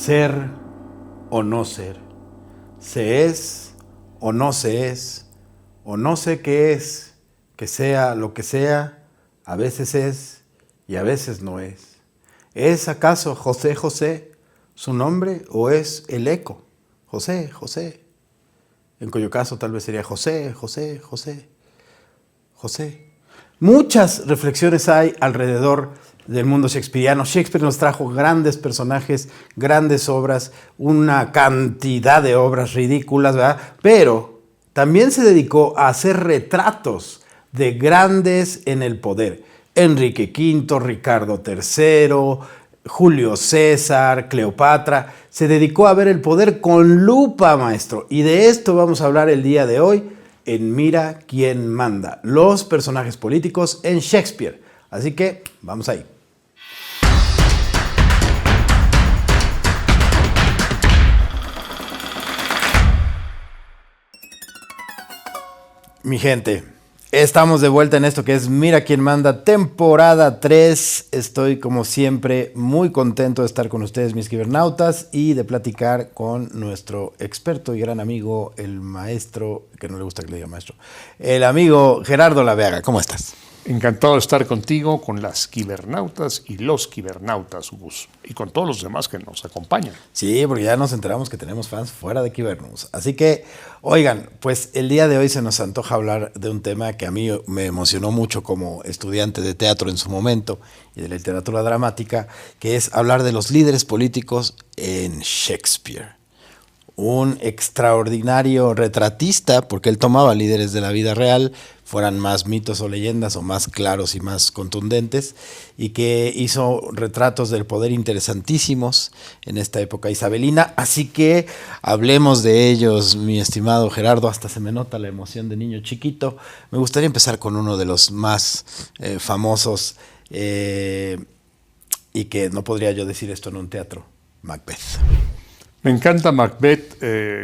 Ser o no ser. Se es o no se es. O no sé qué es. Que sea lo que sea, a veces es y a veces no es. ¿Es acaso José José su nombre o es el eco? José, José. En cuyo caso tal vez sería José, José, José, José. Muchas reflexiones hay alrededor del mundo shakespeariano. Shakespeare nos trajo grandes personajes, grandes obras, una cantidad de obras ridículas, ¿verdad? Pero también se dedicó a hacer retratos de grandes en el poder. Enrique V, Ricardo III, Julio César, Cleopatra. Se dedicó a ver el poder con lupa, maestro. Y de esto vamos a hablar el día de hoy en Mira quién manda. Los personajes políticos en Shakespeare. Así que vamos ahí. Mi gente, estamos de vuelta en esto que es Mira quién manda, temporada 3. Estoy como siempre muy contento de estar con ustedes, mis cibernautas, y de platicar con nuestro experto y gran amigo, el maestro, que no le gusta que le diga maestro, el amigo Gerardo Laveaga. ¿Cómo estás? Encantado de estar contigo, con las cibernautas y los cibernautas, Gus, y con todos los demás que nos acompañan. Sí, porque ya nos enteramos que tenemos fans fuera de Kibernews. Así que, oigan, pues el día de hoy se nos antoja hablar de un tema que a mí me emocionó mucho como estudiante de teatro en su momento y de literatura dramática, que es hablar de los líderes políticos en Shakespeare. Un extraordinario retratista, porque él tomaba líderes de la vida real, fueran más mitos o leyendas o más claros y más contundentes, y que hizo retratos del poder interesantísimos en esta época isabelina. Así que hablemos de ellos, mi estimado Gerardo. Hasta se me nota la emoción de niño chiquito. Me gustaría empezar con uno de los más famosos, y que no podría yo decir esto en un teatro: Macbeth. Me encanta Macbeth,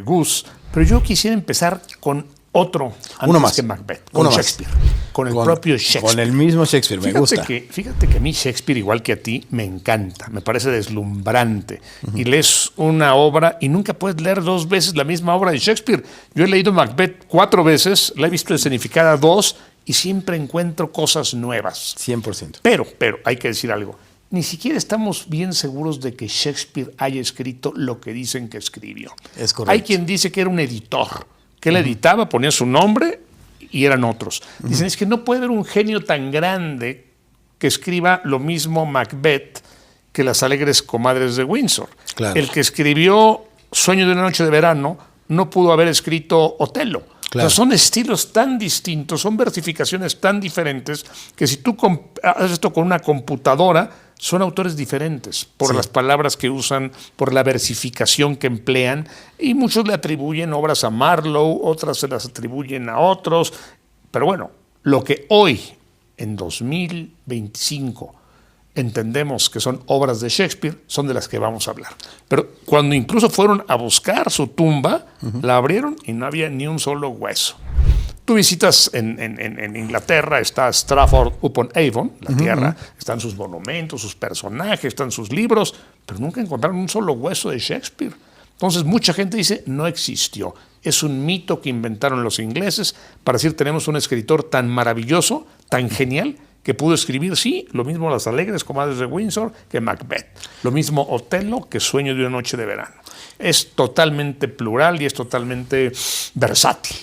Gus, pero yo quisiera empezar con otro antes que Macbeth, con Shakespeare, con el propio Shakespeare. Con el mismo Shakespeare, me gusta. Fíjate que a mí Shakespeare, igual que a ti, me encanta, me parece deslumbrante. Y lees una obra y nunca puedes leer 2 veces la misma obra de Shakespeare. Yo he leído Macbeth 4 veces, la he visto escenificada 2 y siempre encuentro cosas nuevas. 100%. Pero hay que decir algo. Ni siquiera estamos bien seguros de que Shakespeare haya escrito lo que dicen que escribió. Es correcto. Hay quien dice que era un editor, que él editaba, ponía su nombre y eran otros. Dicen, es que no puede haber un genio tan grande que escriba lo mismo Macbeth que las alegres comadres de Windsor. Claro. El que escribió Sueño de una noche de verano no pudo haber escrito Otelo. Claro. O sea, son estilos tan distintos, son versificaciones tan diferentes, que si tú haces esto con una computadora, son autores diferentes por las palabras que usan, por la versificación que emplean, y muchos le atribuyen obras a Marlowe, otras se las atribuyen a otros. Pero bueno, lo que hoy, en 2025, entendemos que son obras de Shakespeare, son de las que vamos a hablar. Pero cuando incluso fueron a buscar su tumba, la abrieron y no había ni un solo hueso. Tú visitas en Inglaterra, está Stratford upon Avon, la tierra, están sus monumentos, sus personajes, están sus libros, pero nunca encontraron un solo hueso de Shakespeare. Entonces mucha gente dice, no existió. Es un mito que inventaron los ingleses para decir, tenemos un escritor tan maravilloso, tan genial, que pudo escribir, sí, lo mismo Las alegres comadres de Windsor que Macbeth. Lo mismo Otelo que Sueño de una noche de verano. Es totalmente plural y es totalmente versátil.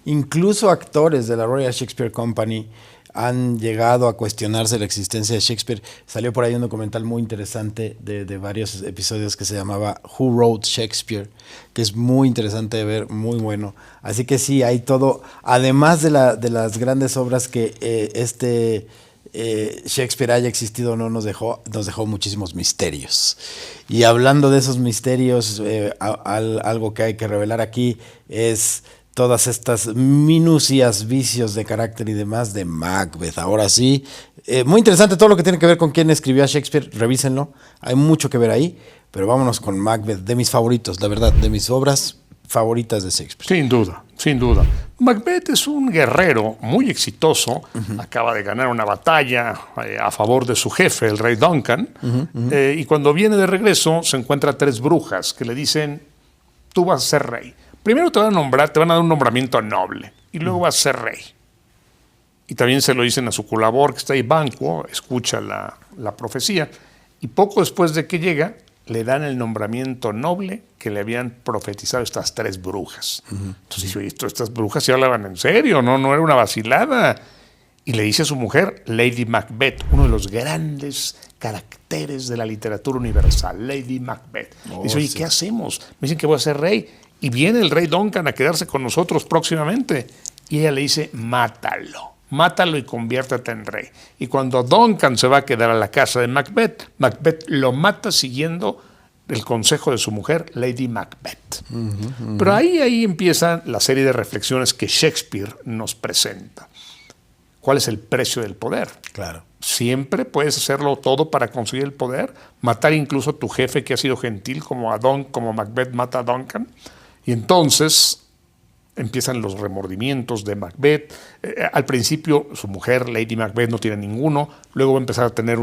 Incluso actores de la Royal Shakespeare Company han llegado a cuestionarse la existencia de Shakespeare. Salió por ahí un documental muy interesante de varios episodios que se llamaba Who Wrote Shakespeare, que es muy interesante de ver, muy bueno. Así que sí, hay todo, además de las grandes obras que Shakespeare haya existido o no, nos dejó muchísimos misterios. Y hablando de esos misterios, algo que hay que revelar aquí es todas estas minucias, vicios de carácter y demás de Macbeth. Ahora sí, muy interesante todo lo que tiene que ver con quién escribió a Shakespeare, revísenlo, hay mucho que ver ahí, pero vámonos con Macbeth, de mis favoritos, la verdad, de mis obras favoritas de Shakespeare. Sin duda, sin duda. Macbeth es un guerrero muy exitoso, acaba de ganar una batalla a favor de su jefe, el rey Duncan, y cuando viene de regreso se encuentra a 3 brujas que le dicen, tú vas a ser rey. Primero te van a nombrar, te van a dar un nombramiento noble, y luego vas a ser rey. Y también se lo dicen a su colaborador que está ahí, Banquo, escucha la profecía, y poco después de que llega, le dan el nombramiento noble que le habían profetizado estas 3 brujas. Entonces dice, oye, estas brujas sí hablaban en serio, no era una vacilada. Y le dice a su mujer, Lady Macbeth, uno de los grandes caracteres de la literatura universal, Lady Macbeth. Dice, oye, ¿qué hacemos? Me dicen que voy a ser rey, y viene el rey Duncan a quedarse con nosotros próximamente. Y ella le dice, mátalo y conviértete en rey. Y cuando Duncan se va a quedar a la casa de Macbeth, Macbeth lo mata siguiendo el consejo de su mujer, Lady Macbeth. Pero ahí empieza la serie de reflexiones que Shakespeare nos presenta. ¿Cuál es el precio del poder? Claro. Siempre puedes hacerlo todo para conseguir el poder, matar incluso a tu jefe que ha sido gentil, como Macbeth mata a Duncan. Y entonces empiezan los remordimientos de Macbeth. Al principio su mujer, Lady Macbeth, no tiene ninguno. Luego va a empezar a tener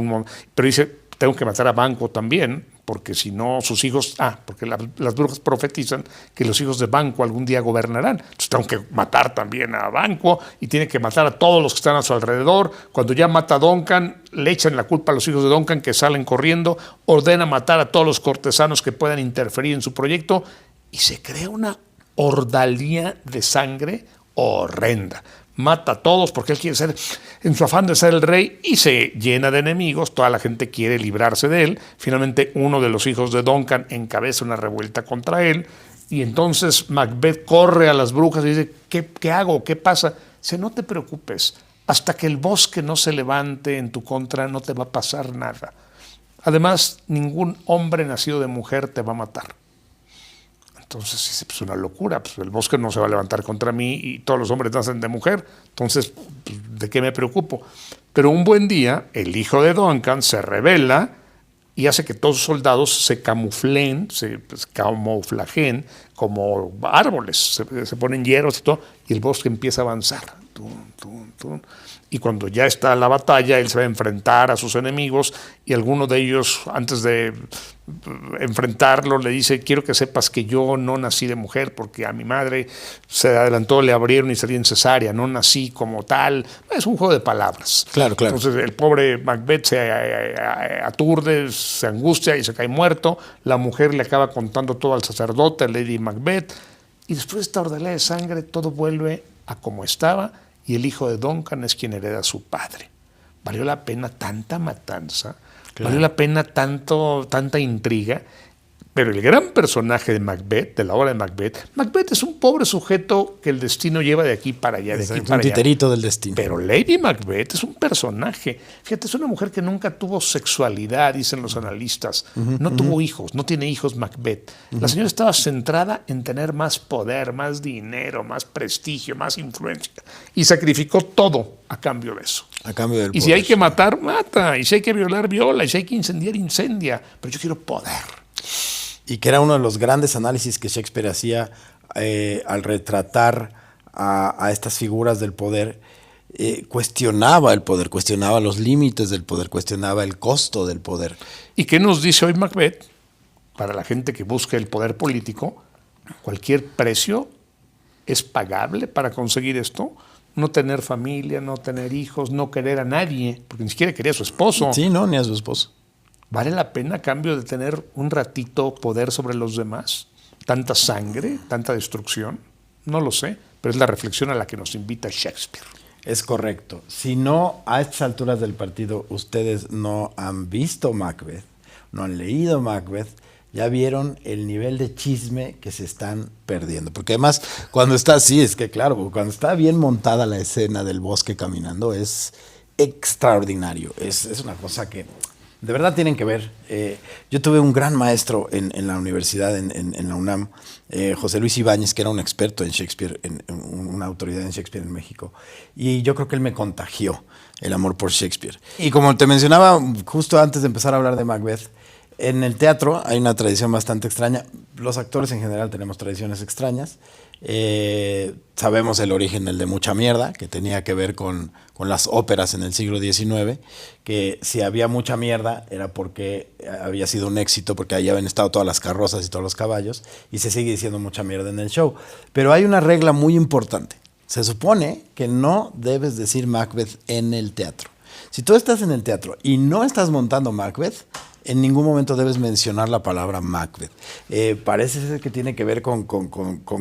pero dice, tengo que matar a Banquo también, porque si no sus hijos... porque las brujas profetizan que los hijos de Banquo algún día gobernarán. Entonces tengo que matar también a Banquo y tiene que matar a todos los que están a su alrededor. Cuando ya mata a Duncan, le echan la culpa a los hijos de Duncan que salen corriendo, ordena matar a todos los cortesanos que puedan interferir en su proyecto y se crea una ordalía de sangre horrenda. Mata a todos porque él quiere ser, en su afán de ser el rey, y se llena de enemigos. Toda la gente quiere librarse de él. Finalmente uno de los hijos de Duncan encabeza una revuelta contra él y entonces Macbeth corre a las brujas y dice, ¿qué hago? ¿Qué pasa? Dice, no te preocupes, hasta que el bosque no se levante en tu contra no te va a pasar nada. Además, ningún hombre nacido de mujer te va a matar. Entonces dice, pues una locura, pues el bosque no se va a levantar contra mí y todos los hombres nacen de mujer, entonces, ¿de qué me preocupo? Pero un buen día, el hijo de Duncan se rebela y hace que todos los soldados se camuflen, se camuflajen como árboles, se ponen hieros y todo, y el bosque empieza a avanzar. Y cuando ya está la batalla, él se va a enfrentar a sus enemigos y alguno de ellos, antes de enfrentarlo, le dice, quiero que sepas que yo no nací de mujer porque a mi madre se adelantó, le abrieron y salí en cesárea, no nací como tal. Es un juego de palabras. Claro. Entonces el pobre Macbeth se aturde, se angustia y se cae muerto. La mujer le acaba contando todo al sacerdote, a Lady Macbeth, y después de esta ordalía de sangre todo vuelve a como estaba y el hijo de Duncan es quien hereda a su padre. ¿Valió la pena tanta matanza? Claro. ¿Valió la pena tanta intriga? Pero el gran personaje de Macbeth, de la obra de Macbeth es un pobre sujeto que el destino lleva de aquí para allá, de aquí para allá. Un titerito del destino. Pero Lady Macbeth es un personaje. Fíjate, es una mujer que nunca tuvo sexualidad, dicen los analistas. No tuvo hijos, no tiene hijos Macbeth. La señora estaba centrada en tener más poder, más dinero, más prestigio, más influencia. Y sacrificó todo a cambio de eso. A cambio del poder. Y si hay que matar, mata. Y si hay que violar, viola. Y si hay que incendiar, incendia. Pero yo quiero poder. Y que era uno de los grandes análisis que Shakespeare hacía al retratar a estas figuras del poder. Cuestionaba el poder, cuestionaba los límites del poder, cuestionaba el costo del poder. ¿Y qué nos dice hoy Macbeth? Para la gente que busca el poder político, cualquier precio es pagable para conseguir esto. No tener familia, no tener hijos, no querer a nadie, porque ni siquiera quería a su esposo. Sí, no, ni a su esposo. ¿Vale la pena a cambio de tener un ratito poder sobre los demás? ¿Tanta sangre? ¿Tanta destrucción? No lo sé, pero es la reflexión a la que nos invita Shakespeare. Es correcto. Si no, a estas alturas del partido, ustedes no han visto Macbeth, no han leído Macbeth, ya vieron el nivel de chisme que se están perdiendo. Porque además, cuando está así, es que claro, cuando está bien montada la escena del bosque caminando, es extraordinario. Es una cosa que de verdad tienen que ver. Yo tuve un gran maestro en la universidad, en la UNAM, José Luis Ibáñez, que era un experto en Shakespeare, una autoridad en Shakespeare en México. Y yo creo que él me contagió el amor por Shakespeare. Y como te mencionaba justo antes de empezar a hablar de Macbeth, En el teatro hay una tradición bastante extraña. Los actores en general tenemos tradiciones extrañas. Sabemos el origen, el de mucha mierda, que tenía que ver con las óperas en el siglo XIX, que si había mucha mierda era porque había sido un éxito, porque ahí habían estado todas las carrozas y todos los caballos, y se sigue diciendo mucha mierda en el show. Pero hay una regla muy importante. Se supone que no debes decir Macbeth en el teatro. Si tú estás en el teatro y no estás montando Macbeth, en ningún momento debes mencionar la palabra Macbeth. Parece ser que tiene que ver con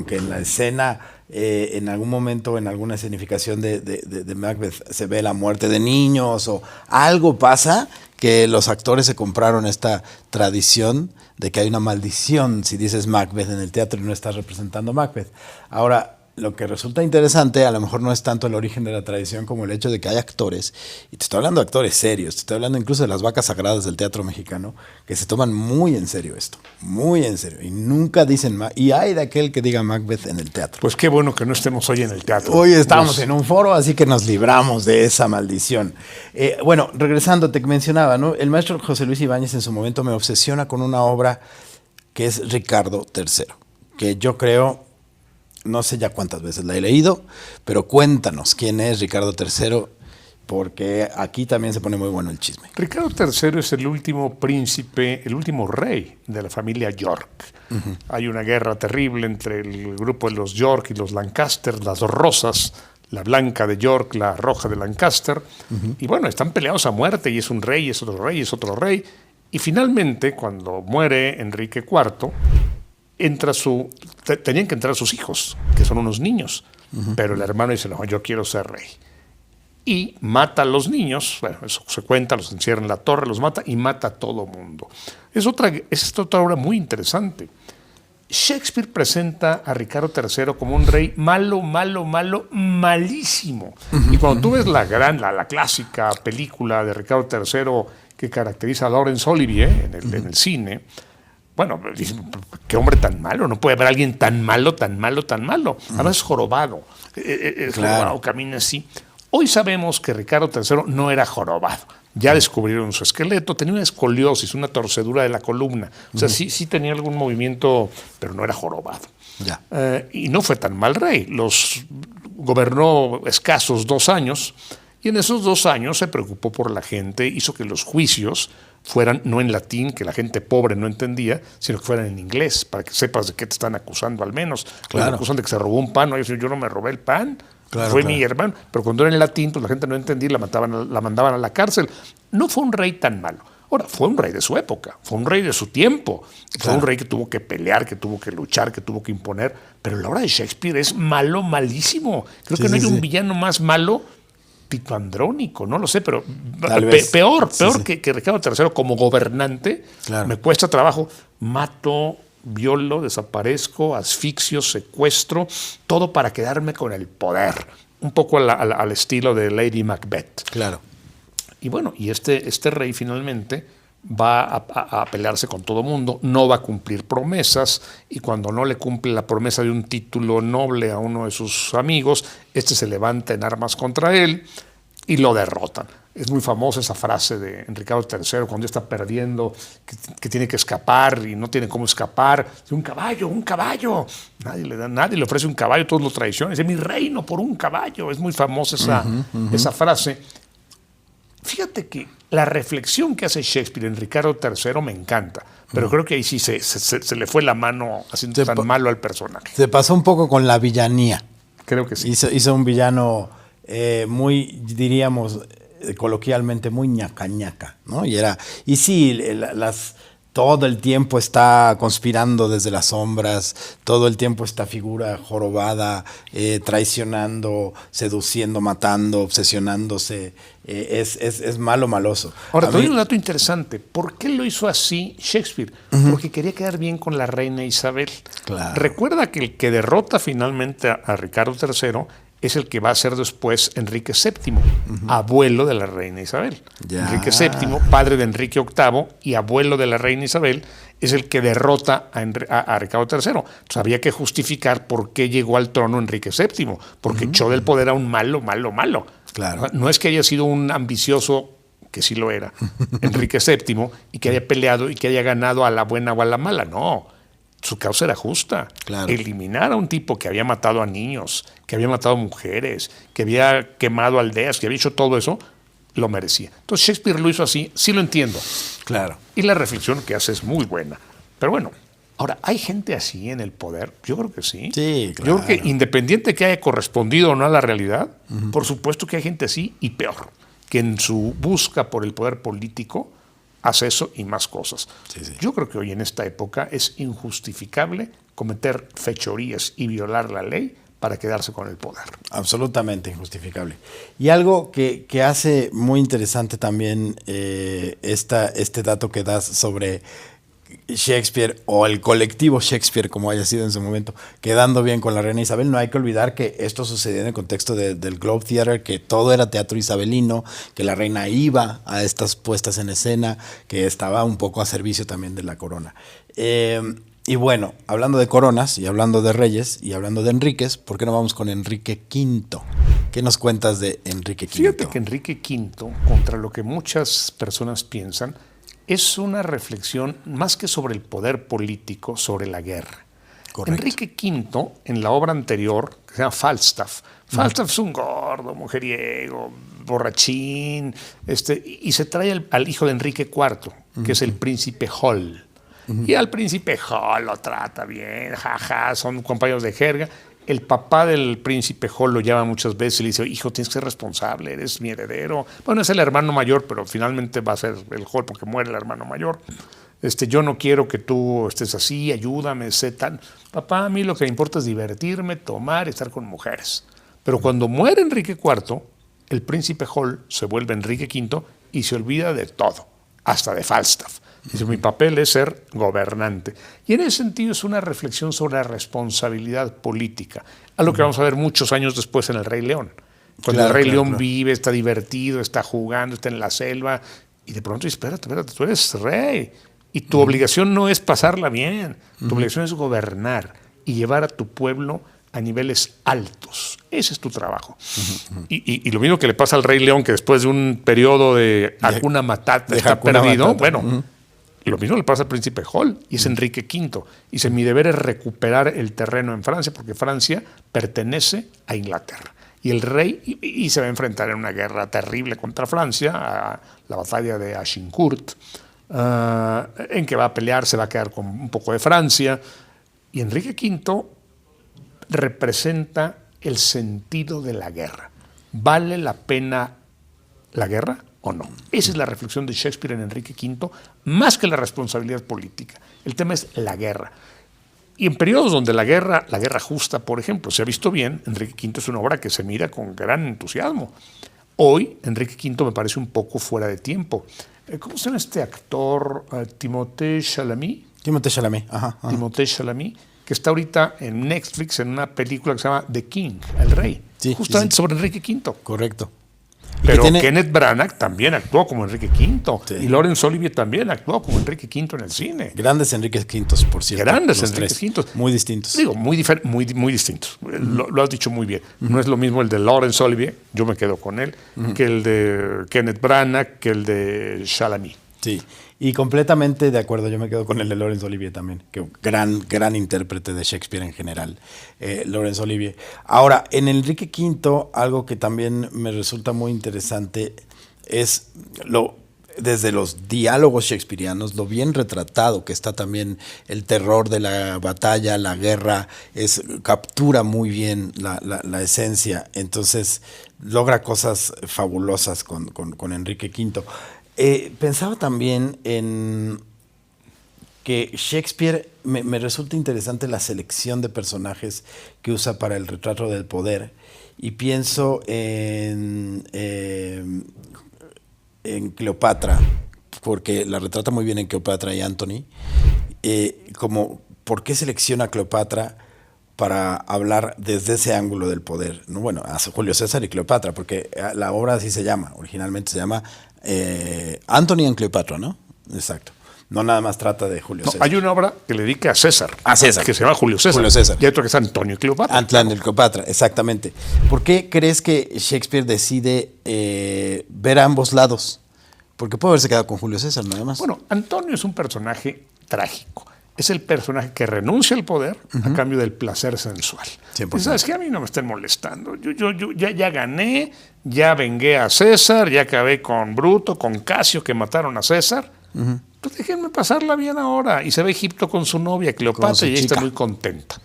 que en la escena, en algún momento, en alguna escenificación de Macbeth, se ve la muerte de niños o algo pasa, que los actores se compraron esta tradición de que hay una maldición si dices Macbeth en el teatro y no estás representando Macbeth. Ahora, lo que resulta interesante a lo mejor no es tanto el origen de la tradición como el hecho de que hay actores, y te estoy hablando de actores serios, te estoy hablando incluso de las vacas sagradas del teatro mexicano, que se toman muy en serio esto, muy en serio, y nunca dicen y hay de aquel que diga Macbeth en el teatro. Pues qué bueno que no estemos hoy en el teatro. Hoy estamos en un foro, así que nos libramos de esa maldición. Bueno, regresando, te mencionaba, ¿no? El maestro José Luis Ibáñez en su momento me obsesiona con una obra que es Ricardo III, que yo creo... No sé ya cuántas veces la he leído, pero cuéntanos quién es Ricardo III, porque aquí también se pone muy bueno el chisme. Ricardo III es el último príncipe, el último rey de la familia York. Uh-huh. Hay una guerra terrible entre el grupo de los York y los Lancaster, las dos rosas, la blanca de York, la roja de Lancaster. Uh-huh. Y bueno, están peleados a muerte, y es un rey, es otro rey, es otro rey. Y finalmente, cuando muere Enrique IV, tenían que entrar sus hijos, que son unos niños, pero el hermano dice, no, yo quiero ser rey. Y mata a los niños, bueno, eso se cuenta, los encierra en la torre, los mata y mata a todo mundo. Es otra obra muy interesante. Shakespeare presenta a Ricardo III como un rey malo, malísimo. Y cuando tú ves la clásica película de Ricardo III que caracteriza a Laurence Olivier en el cine, bueno, qué hombre tan malo, no puede haber alguien tan malo. Además es jorobado, jorobado, camina así. Hoy sabemos que Ricardo III no era jorobado. Ya descubrieron su esqueleto, tenía una escoliosis, una torcedura de la columna. O sea, sí tenía algún movimiento, pero no era jorobado. Ya. Y no fue tan mal rey. Gobernó escasos 2 años, y en esos 2 años se preocupó por la gente, hizo que los juicios fueran no en latín, que la gente pobre no entendía, sino que fueran en inglés, para que sepas de qué te están acusando al menos. Claro. Me acusan de que se robó un pan, ¿no? Yo no me robé el pan, fue mi hermano. Pero cuando era en latín, pues la gente no entendía y la mandaban a la cárcel. No fue un rey tan malo. Ahora, fue un rey de su época, fue un rey de su tiempo, fue un rey que tuvo que pelear, que tuvo que luchar, que tuvo que imponer. Pero la obra de Shakespeare es malo, malísimo. Creo que no hay un villano más malo. Tito Andrónico, no lo sé, pero peor que Ricardo III como gobernante. Claro. Me cuesta trabajo. Mato, violo, desaparezco, asfixio, secuestro, todo para quedarme con el poder. Un poco al estilo de Lady Macbeth. Claro. Y bueno, y este rey finalmente va a pelearse con todo mundo, no va a cumplir promesas, y cuando no le cumple la promesa de un título noble a uno de sus amigos, se levanta en armas contra él y lo derrotan. Es muy famosa esa frase de Ricardo III cuando está perdiendo, que tiene que escapar y no tiene cómo escapar. Un caballo. Nadie le ofrece un caballo, todos lo traicionan. Dice, mi reino por un caballo. Es muy famosa esa frase. Fíjate que la reflexión que hace Shakespeare en Ricardo III me encanta, pero creo que ahí sí se le fue la mano haciendo tan malo al personaje. Se pasó un poco con la villanía. Creo que sí. Hizo un villano muy, diríamos coloquialmente, muy ñaca, ¿no? Y sí, todo el tiempo está conspirando desde las sombras, todo el tiempo esta figura jorobada, traicionando, seduciendo, matando, obsesionándose, es maloso. Ahora, te doy un dato interesante. ¿Por qué lo hizo así Shakespeare? Porque quería quedar bien con la reina Isabel. Claro. Recuerda que el que derrota finalmente a Ricardo III es el que va a ser después Enrique VII, abuelo de la reina Isabel. Ya. Enrique VII, padre de Enrique VIII y abuelo de la reina Isabel, es el que derrota a Ricardo III. Entonces había que justificar por qué llegó al trono Enrique VII, porque echó del poder a un malo. Claro. No es que haya sido un ambicioso que sí lo era, Enrique VII, y que haya peleado y que haya ganado a la buena o a la mala. No, su causa era justa. Claro. Eliminar a un tipo que había matado a niños, que había matado a mujeres, que había quemado aldeas, que había hecho todo eso, lo merecía. Entonces Shakespeare lo hizo así, sí lo entiendo. Claro. Y la reflexión que hace es muy buena. Pero bueno, ahora, ¿hay gente así en el poder? Yo creo que sí. Sí, claro. Yo creo que independiente que haya correspondido o no a la realidad, por supuesto que hay gente así y peor, que en su busca por el poder político hace eso y más cosas. Sí. Yo creo que hoy en esta época es injustificable cometer fechorías y violar la ley para quedarse con el poder. Absolutamente injustificable. Y algo que hace muy interesante también este dato que das sobre Shakespeare o el colectivo Shakespeare, como haya sido en su momento, quedando bien con la reina Isabel. No hay que olvidar que esto sucedió en el contexto del Globe Theatre, que todo era teatro isabelino, que la reina iba a estas puestas en escena, que estaba un poco a servicio también de la corona. Y bueno, hablando de coronas y hablando de reyes y hablando de Enríquez, ¿por qué no vamos con Enrique V? ¿Qué nos cuentas de Enrique V? Fíjate que Enrique V, contra lo que muchas personas piensan, es una reflexión más que sobre el poder político, sobre la guerra. Correcto. Enrique V, en la obra anterior, que se llama Falstaff, Falstaff es un gordo, mujeriego, borrachín, y se trae al hijo de Enrique IV, que es el príncipe Hall. Y al príncipe Hall lo trata bien, jaja, son compañeros de jerga. El papá del príncipe Hall lo llama muchas veces y le dice: hijo, tienes que ser responsable, eres mi heredero. Bueno, es el hermano mayor, pero finalmente va a ser el Hall porque muere el hermano mayor. Yo no quiero que tú estés así, ayúdame, sé tan. Papá, a mí lo que me importa es divertirme, tomar, estar con mujeres. Pero cuando muere Enrique IV, el príncipe Hall se vuelve Enrique V y se olvida de todo, hasta de Falstaff. Dice: mi papel es ser gobernante. Y en ese sentido es una reflexión sobre la responsabilidad política, a lo que vamos a ver muchos años después en El Rey León. Cuando el Rey León vive, está divertido, está jugando, está en la selva, y de pronto dice: espérate, tú eres rey. Y tu obligación no es pasarla bien, tu obligación es gobernar y llevar a tu pueblo a niveles altos. Ese es tu trabajo. Y lo mismo que le pasa al Rey León, que después de un periodo de Hakuna Matata está perdido, bueno, lo mismo le pasa al príncipe Hall, y es Enrique V. Y dice: mi deber es recuperar el terreno en Francia, porque Francia pertenece a Inglaterra. Y el rey y se va a enfrentar en una guerra terrible contra Francia, a la batalla de Agincourt, en que va a pelear, se va a quedar con un poco de Francia. Y Enrique V representa el sentido de la guerra. ¿Vale la pena la guerra o no? Esa es la reflexión de Shakespeare en Enrique V, más que la responsabilidad política. El tema es la guerra. Y en periodos donde la guerra justa, por ejemplo, se ha visto bien, Enrique V es una obra que se mira con gran entusiasmo. Hoy, Enrique V me parece un poco fuera de tiempo. ¿Cómo se llama este actor? Timothée Chalamet. Timothée Chalamet, ajá. Timothée Chalamet, que está ahorita en Netflix en una película que se llama The King, El Rey, justamente sobre Enrique V. Correcto. Pero Kenneth Branagh también actuó como Enrique V. Sí. Y Laurence Olivier también actuó como Enrique V en el cine. Grandes Enrique V, por cierto. Grandes Enrique V. Muy distintos. Digo, muy distintos. Lo has dicho muy bien. No es lo mismo el de Laurence Olivier, yo me quedo con él, que el de Kenneth Branagh, que el de Chalamet. Sí, y completamente de acuerdo, yo me quedo con el de Laurence Olivier también, que gran intérprete de Shakespeare en general, Laurence Olivier. Ahora, en Enrique V, algo que también me resulta muy interesante es desde los diálogos shakespearianos, lo bien retratado que está también el terror de la batalla, la guerra, captura muy bien la esencia, entonces logra cosas fabulosas con Enrique V. Pensaba también en que Shakespeare me resulta interesante la selección de personajes que usa para el retrato del poder, y pienso en Cleopatra, porque la retrata muy bien en Cleopatra y Antony, como por qué selecciona a Cleopatra para hablar desde ese ángulo del poder, ¿no? Bueno, a Julio César y Cleopatra, porque la obra así se llama, originalmente se llama Antony and Cleopatra, ¿no? Exacto. No nada más trata de Julio César. Hay una obra que le dedica a César. A César. Que se llama Julio César. Julio César. Y hay otro que es Antonio y Cleopatra. Antonio y Cleopatra, exactamente. ¿Por qué crees que Shakespeare decide ver a ambos lados? Porque puede haberse quedado con Julio César nada más. Bueno, Antonio es un personaje trágico. Es el personaje que renuncia al poder a cambio del placer sensual. 100%. ¿Sabes qué? A mí no me estén molestando. Yo ya gané, ya vengué a César, ya acabé con Bruto, con Casio, que mataron a César. Pues déjenme pasarla bien ahora. Y se va a Egipto con su novia, Cleopatra, y ella está muy contenta.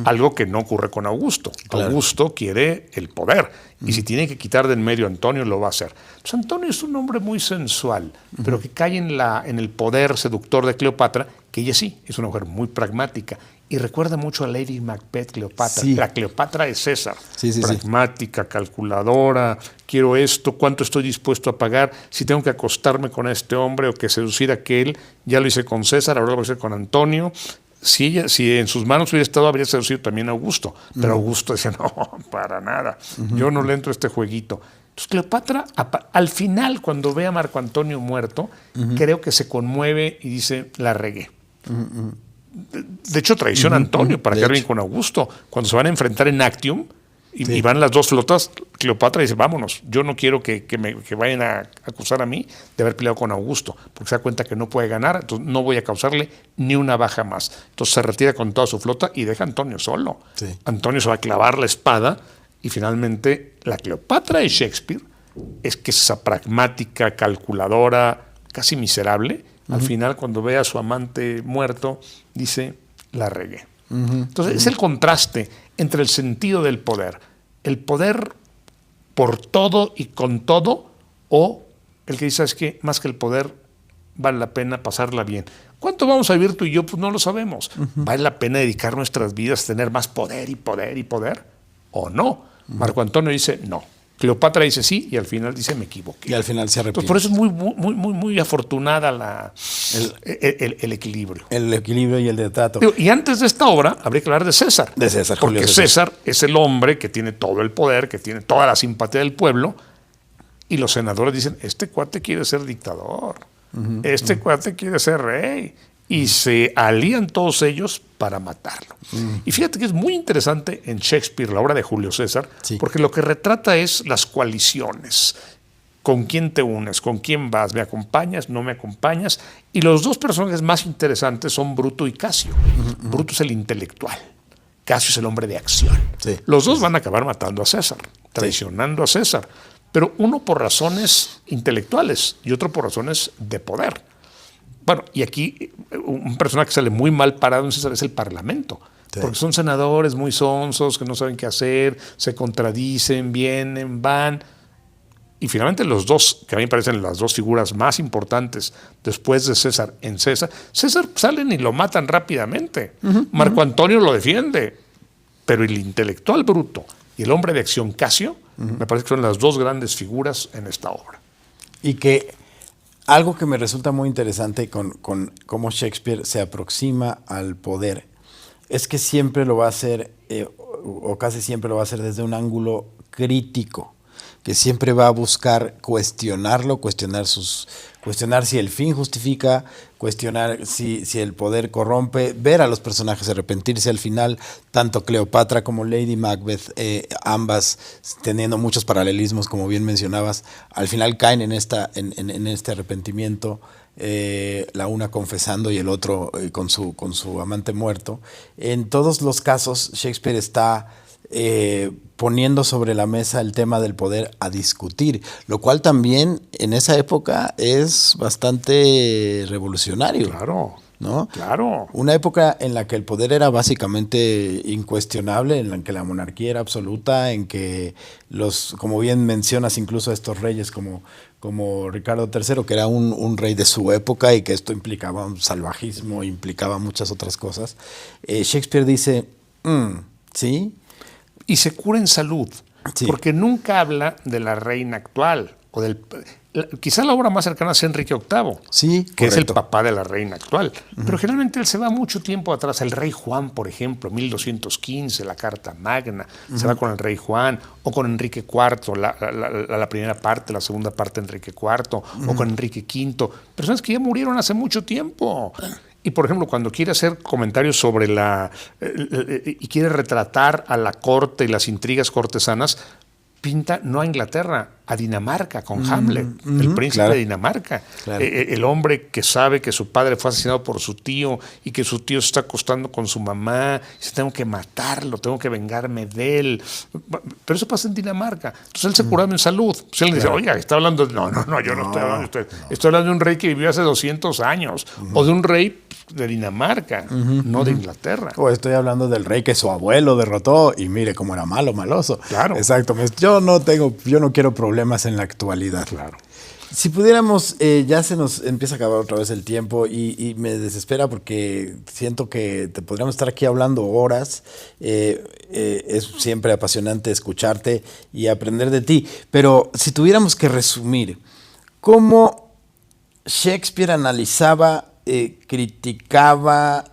Algo que no ocurre con Augusto. Claro. Augusto quiere el poder. Y si tiene que quitar de en medio a Antonio, lo va a hacer. Entonces, Antonio es un hombre muy sensual, pero que cae en el poder seductor de Cleopatra, que ella sí, es una mujer muy pragmática. Y recuerda mucho a Lady Macbeth, Cleopatra. Sí. La Cleopatra de César. Sí, pragmática, calculadora, quiero esto, cuánto estoy dispuesto a pagar, si tengo que acostarme con este hombre o que seducir a aquel, ya lo hice con César, ahora lo voy a hacer con Antonio. Si en sus manos hubiera estado, habría seducido también a Augusto. Pero Augusto decía, no, para nada. Yo no le entro a este jueguito. Entonces Cleopatra, al final, cuando ve a Marco Antonio muerto, creo que se conmueve y dice, la regué. De hecho, traiciona a Antonio para quedar bien con Augusto. Cuando se van a enfrentar en Actium, y van las dos flotas, Cleopatra dice, vámonos, yo no quiero que vayan a acusar a mí de haber peleado con Augusto, porque se da cuenta que no puede ganar, entonces no voy a causarle ni una baja más. Entonces se retira con toda su flota y deja a Antonio solo. Sí. Antonio se va a clavar la espada y finalmente la Cleopatra de Shakespeare es que es esa pragmática, calculadora, casi miserable. Al final, cuando ve a su amante muerto, dice, la regué. Entonces es el contraste entre el sentido del poder. El poder por todo y con todo, o el que dice, ¿sabes qué? Más que el poder, vale la pena pasarla bien. ¿Cuánto vamos a vivir tú y yo? Pues no lo sabemos. ¿Vale la pena dedicar nuestras vidas a tener más poder y poder y poder? ¿O no? Marco Antonio dice, no. Cleopatra dice sí y al final dice me equivoqué. Y al final se arrepiente. Entonces, por eso es muy afortunada el equilibrio. El equilibrio y el trato. Y antes de esta obra habría que hablar de César. De César, porque Julio César es el hombre que tiene todo el poder, que tiene toda la simpatía del pueblo y los senadores dicen, este cuate quiere ser dictador, este cuate quiere ser rey. Y se alían todos ellos para matarlo. Y fíjate que es muy interesante en Shakespeare, la obra de Julio César, porque lo que retrata es las coaliciones. ¿Con quién te unes? ¿Con quién vas? ¿Me acompañas? ¿No me acompañas? Y los dos personajes más interesantes son Bruto y Casio. Bruto es el intelectual. Casio es el hombre de acción. Los dos van a acabar matando a César, traicionando a César. Pero uno por razones intelectuales y otro por razones de poder. Bueno, y aquí un personaje que sale muy mal parado en César es el Parlamento, porque son senadores muy sonsos, que no saben qué hacer, se contradicen, vienen, van. Y finalmente los dos, que a mí me parecen las dos figuras más importantes después de César en César salen y lo matan rápidamente. Marco Antonio lo defiende, pero el intelectual Bruto y el hombre de acción Casio, me parece que son las dos grandes figuras en esta obra. Y que algo que me resulta muy interesante con cómo Shakespeare se aproxima al poder es que siempre lo va a hacer, o casi siempre lo va a hacer desde un ángulo crítico, que siempre va a buscar cuestionarlo, cuestionar si el fin justifica, cuestionar si el poder corrompe, ver a los personajes arrepentirse al final, tanto Cleopatra como Lady Macbeth, ambas teniendo muchos paralelismos, como bien mencionabas, al final caen en este arrepentimiento, la una confesando y el otro con su amante muerto. En todos los casos, Shakespeare está poniendo sobre la mesa el tema del poder a discutir, lo cual también en esa época es bastante revolucionario. Claro, ¿no? Claro. Una época en la que el poder era básicamente incuestionable, en la que la monarquía era absoluta, en que como bien mencionas, incluso estos reyes como Ricardo III, que era un rey de su época y que esto implicaba un salvajismo, implicaba muchas otras cosas. Shakespeare dice, ¿sí? Y se cura en salud, porque nunca habla de la reina actual, o quizá la obra más cercana es Enrique VIII, que es el papá de la reina actual, pero generalmente él se va mucho tiempo atrás. El rey Juan, por ejemplo, 1215, la Carta Magna, se va con el rey Juan, o con Enrique IV, la primera parte, la segunda parte de Enrique IV, o con Enrique V, personas que ya murieron hace mucho tiempo. Y, por ejemplo, cuando quiere hacer comentarios sobre y quiere retratar a la corte y las intrigas cortesanas, pinta no a Inglaterra, a Dinamarca, con Hamlet, el príncipe de Dinamarca. Claro. El hombre que sabe que su padre fue asesinado por su tío y que su tío se está acostando con su mamá, y dice, tengo que matarlo, tengo que vengarme de él. Pero eso pasa en Dinamarca. Entonces él se curaba en salud. Entonces él le dice, oiga, está hablando... No, yo no estoy hablando de usted. Estoy hablando de un rey que vivió hace 200 años, o de un rey de Dinamarca, no de Inglaterra. O estoy hablando del rey que su abuelo derrotó y mire cómo era maloso. Claro. Exacto. Yo no quiero problemas en la actualidad. Claro. Si pudiéramos, ya se nos empieza a acabar otra vez el tiempo y me desespera porque siento que te podríamos estar aquí hablando horas. Es siempre apasionante escucharte y aprender de ti. Pero si tuviéramos que resumir, ¿cómo Shakespeare analizaba, criticaba,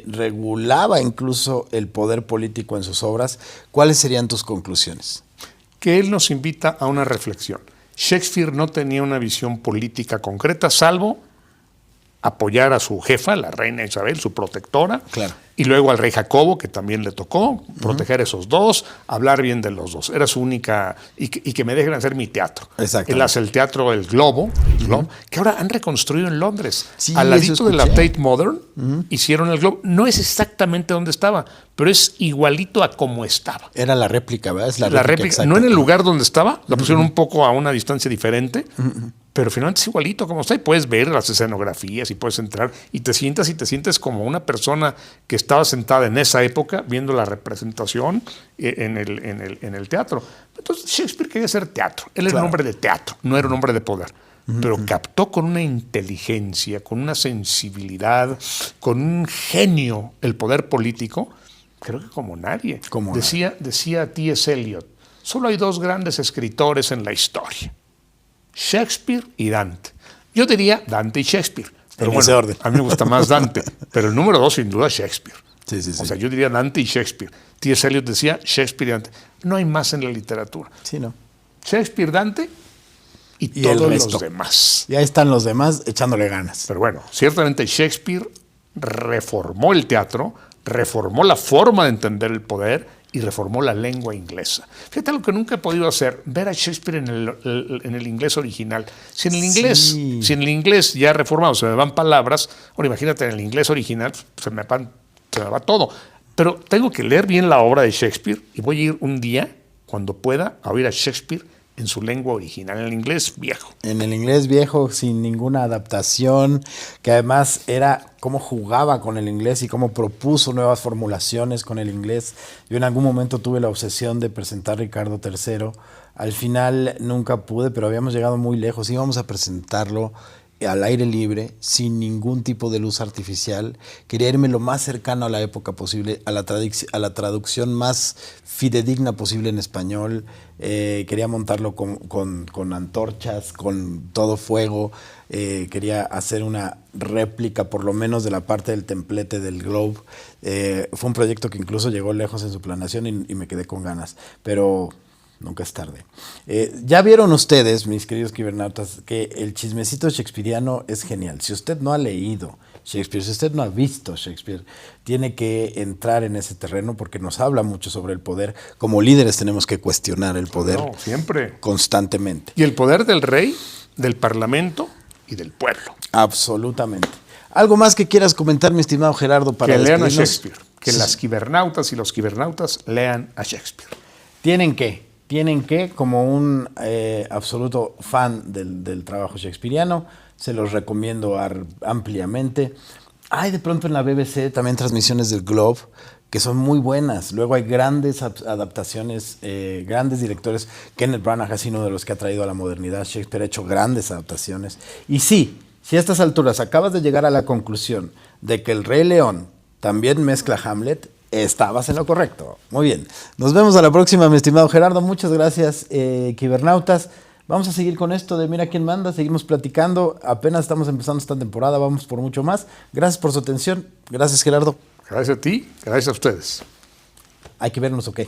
regulaba incluso el poder político en sus obras? ¿Cuáles serían tus conclusiones? Que él nos invita a una reflexión. Shakespeare no tenía una visión política concreta, salvo apoyar a su jefa, la reina Isabel, su protectora, Claro. y luego al rey Jacobo, que también le tocó, proteger a esos dos, hablar bien de los dos. Era su única... Y que me dejen hacer mi teatro. Exacto. Él hace el teatro El Globo, que ahora han reconstruido en Londres. Sí, Al ladito eso de la escuché. Tate Modern, hicieron El Globo. No es exactamente donde estaba, pero es igualito a como estaba. Era la réplica, ¿verdad? Es La réplica, exacta. no en el lugar donde estaba, la pusieron un poco a una distancia diferente, pero finalmente es igualito como está y puedes ver las escenografías y puedes entrar y te sientes como una persona que estaba sentada en esa época viendo la representación en el teatro. Entonces Shakespeare quería hacer teatro, él era un hombre de teatro, no era un hombre de poder. Pero captó con una inteligencia, con una sensibilidad, con un genio el poder político, creo que como nadie. Decía T.S. Eliot, solo hay dos grandes escritores en la historia, Shakespeare y Dante. Yo diría Dante y Shakespeare, pero en ese orden. a mí me gusta más Dante, pero el número 2 sin duda es Shakespeare. Sí. O sea, yo diría Dante y Shakespeare. T.S. Eliot decía Shakespeare y Dante. No hay más en la literatura. Sí, ¿no? Shakespeare, Dante y el todos resto. los demás. Ya están los demás echándole ganas. Pero bueno, ciertamente Shakespeare reformó el teatro, reformó la forma de entender el poder y reformó la lengua inglesa. Fíjate algo que nunca he podido hacer, ver a Shakespeare en el inglés original. Si en el inglés ya reformado se me van palabras, ahora imagínate en el inglés original se me va todo. Pero tengo que leer bien la obra de Shakespeare y voy a ir un día, cuando pueda, a oír a Shakespeare en su lengua original, en el inglés viejo. En el inglés viejo, sin ninguna adaptación, que además era cómo jugaba con el inglés y cómo propuso nuevas formulaciones con el inglés. Yo en algún momento tuve la obsesión de presentar Ricardo III. Al final nunca pude, pero habíamos llegado muy lejos. Íbamos a presentarlo al aire libre, sin ningún tipo de luz artificial. Quería irme lo más cercano a la época posible, a la traducción más fidedigna posible en español. Quería montarlo con antorchas, con todo fuego. Quería hacer una réplica, por lo menos, de la parte del templete del Globe. Fue un proyecto que incluso llegó lejos en su planeación y me quedé con ganas. Pero nunca es tarde. Ya vieron ustedes, mis queridos quibernautas, que el chismecito shakespeariano es genial. Si usted no ha leído Shakespeare, si usted no ha visto Shakespeare, tiene que entrar en ese terreno porque nos habla mucho sobre el poder. Como líderes tenemos que cuestionar el poder siempre. Constantemente. Y el poder del rey, del parlamento y del pueblo. Absolutamente. ¿Algo más que quieras comentar, mi estimado Gerardo? Para que lean a despedirnos? Shakespeare. Que las quibernautas y los quibernautas lean a Shakespeare. Tienen que, como un absoluto fan del trabajo shakespeariano, se los recomiendo ampliamente. Hay de pronto en la BBC también transmisiones del Globe que son muy buenas. Luego hay grandes adaptaciones, grandes directores. Kenneth Branagh es uno de los que ha traído a la modernidad. Shakespeare ha hecho grandes adaptaciones. Y sí, si a estas alturas acabas de llegar a la conclusión de que el Rey León también mezcla Hamlet, estabas en lo correcto. Muy bien. Nos vemos a la próxima, mi estimado Gerardo. Muchas gracias, quibernautas. Vamos a seguir con esto de Mira quién manda. Seguimos platicando. Apenas estamos empezando esta temporada. Vamos por mucho más. Gracias por su atención. Gracias, Gerardo. Gracias a ti, gracias a ustedes. Hay que vernos, ¿ok?